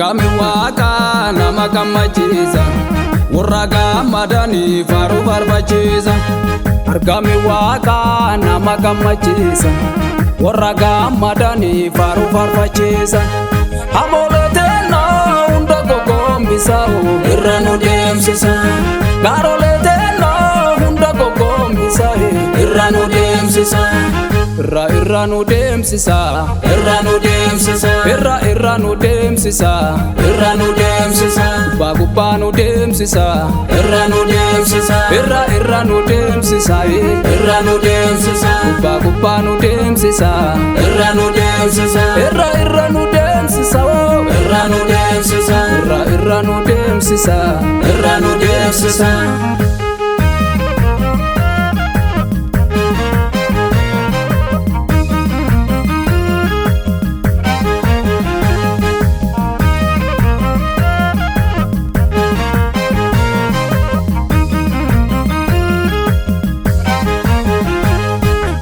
Argami waaqa nama gammachiisa warra gammadanii faaruu barbaachisa. Argami waaqa nama gammachiisa warra gammadanii faaruu barbaachisa. Hamoleteena hunda gogombisa irra nu deemsisa. Gaaroleteena hunda gogombisa irra nu deemsisa. Irra nu deemsisa. Irra nu deemsisa. Irra nu deemsisa. Irra nu deemsisa. Gubbaa nu deemsisa. Irra nu deemsisa. Irra nu deemsisa. Irra nu deemsisa. Gubbaa nu deemsisa. Irra nu deemsisa. Irra nu deemsisa. Irra nu deemsisa. Irra nu deemsisa. Irra nu deemsisa.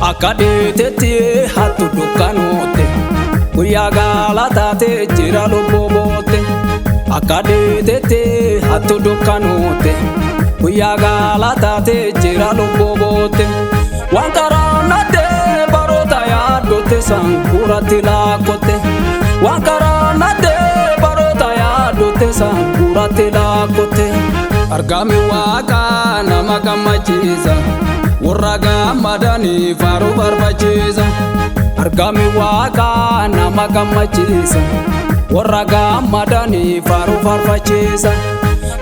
Akkadeetetti hattu dukkanootte guyyaa galataate jira lubboote. Akkadeetetti hattu dukkanootte guyyaa galataate jira lubboote. Waan karaanate baroota yaaddote sankuratti laakkotte. Waan karaanate baroota yaaddote sankuratti laakkotte. Argami waaqa nama gammachiisa warra gammadanii faaruu barbaachisa. Argami waaqa nama gammachiisa warra gammadanii faaruu barbaachisa.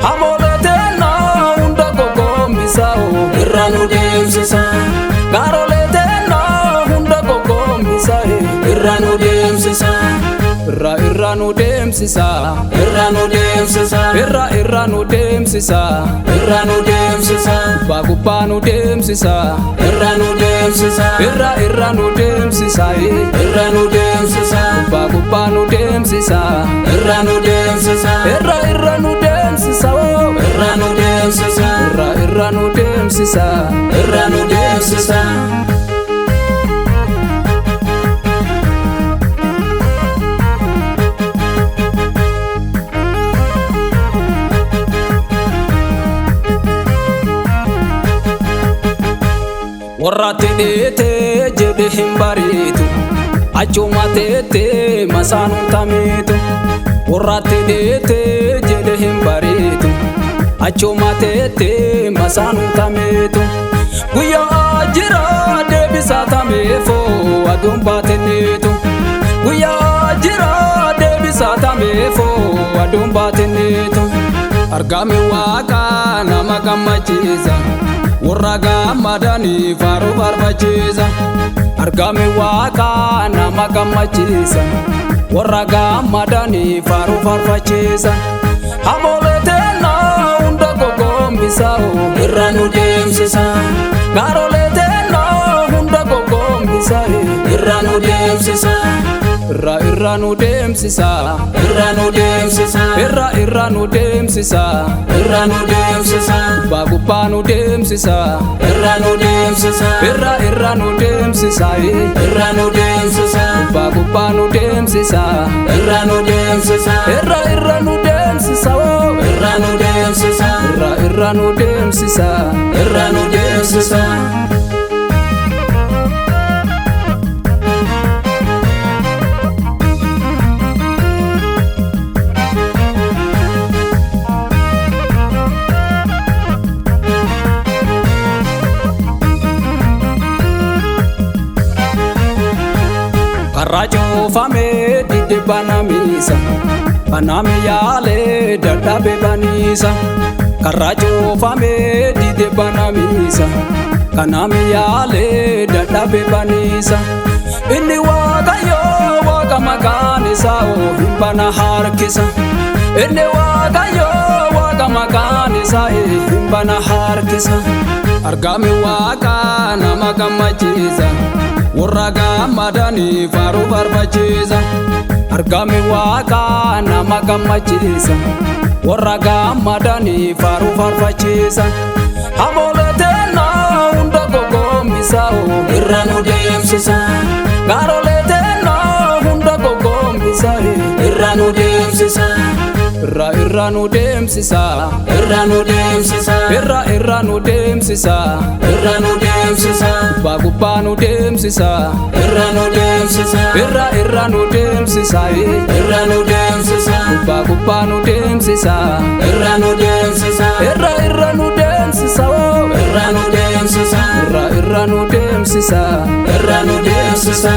Hamoleteena hunda gogombisa irra nu deemsisa. Gaaroleteena hunda gogombisa irra nu deemsisa. Irra nu deemsisa. Irra nu deemsisa. Irra nu deemsisa. Irra nu deemsisa. Gubbaa nu deemsisa. Irra nu deemsisa. Irra nu deemsisa. Irra nu deemsisa. Gubbaa nu deemsisa. Irra nu deemsisa. Irra nu deemsisa. Irra nu deemsisa. Irra nu deemsisa. Irra nu deemsisa. Warra tidheete jedhe hin bariitu achuma teete masaanuu tamiitu. Warra tidheete jedhe hin bariitu achuma teete masaanuu tamiitu. Guyyaa jira deebisa tameefoo aduun baatenneetu. Guyyaa jira deebisa tameefoo aduun baatenneetu. Argami waaqa nama gammachiisa warra gammadanii faaruu barbaachisa. Argami waaqa nama gammachiisa warra gammadanii faaruu barbaachisa. Hamoleteena hunda gogombisa irra nu deemsisa. Gaaroleteena hunda gogombisa irra nu deemsisa. Irra nu deemsisa. Irra nu deemsisa. Irra nu deemsisa. Irra nu deemsisa. Gubbaa nu deemsisa. Irra nu deemsisa. Irra nu deemsisa. Irra nu deemsisa. Gubbaa nu deemsisa. Irra nu deemsisa. Irra nu deemsisa. Irra nu deemsisa. Irra nu deemsisa. Irra nu deemsisa. Karra cuufamee didde banamiisa banami yaalee dadhabe baniisa. Karra cuufamee didde banamiisa kanami yaalee dadhabe baniisa. Inni waaqayyoo waaqa maqaan isaa hin bana harkisa. Inni waaqayyoo waaqa maqaan isaa hin bana harkisa. Argami waaqa nama gammachiisa warra gammadanii faaruu barbaachisa. Argami waaqa nama gammachiisa warra gammadanii faaruu barbaachisa. Hamoleteena hunda gogombisa irra nu deemsisa. Gaaroleteena hunda gogombisa irra nu deemsisa. irra nu deemsisa irra nu deemsisa gubbaa nu deemsisa irra nu deemsisa gubbaa nu deemsisa irra nu deemsisa irra nu deemsisa irra nu deemsisa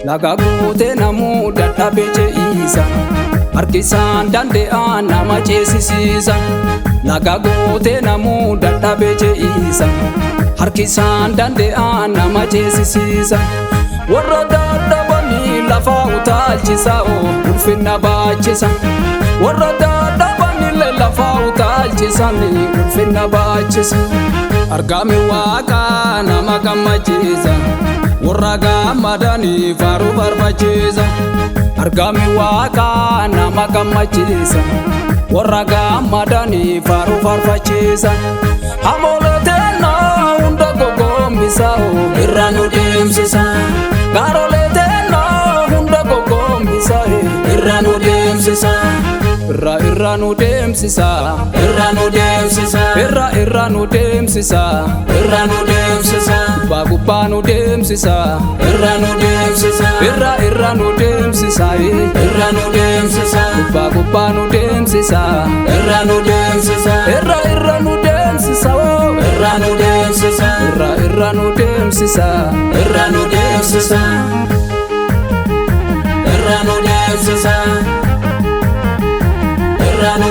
laga guutee namuu dadhabee ce'isa harkisaan dande'a nama ceesisiisa laga guutee namuu dadhabee ce'isa harkisaan dande'a nama ceesisiisa warra dadhabanii lafaa utaalchisa ulfinna baachisa warra dadhabanii lafaa utaalchisanii ulfinna baachisa argami waaqaa nama gammachiisa warra gammadanii faaruu farfachiisa argami waaqaa nama gammachiisa warra gammadanii faaruu farfachiisa hamoleteena hunda gogoomisa irra nu deemsisa gaaroleteena hunda gogoomisa irra nu deemsisa irra nu deemsisa irra nu deemsisa irra nu deemsisa gubbaa nu deemsisa irra nu deemsisa irra nu deemsisa gubbaa nu deemsisa irra nu deemsisa irra nu deemsisa irra nu deemsisa irra nu deemsisa irra nu deemsisa irra nu deemsisa irra nu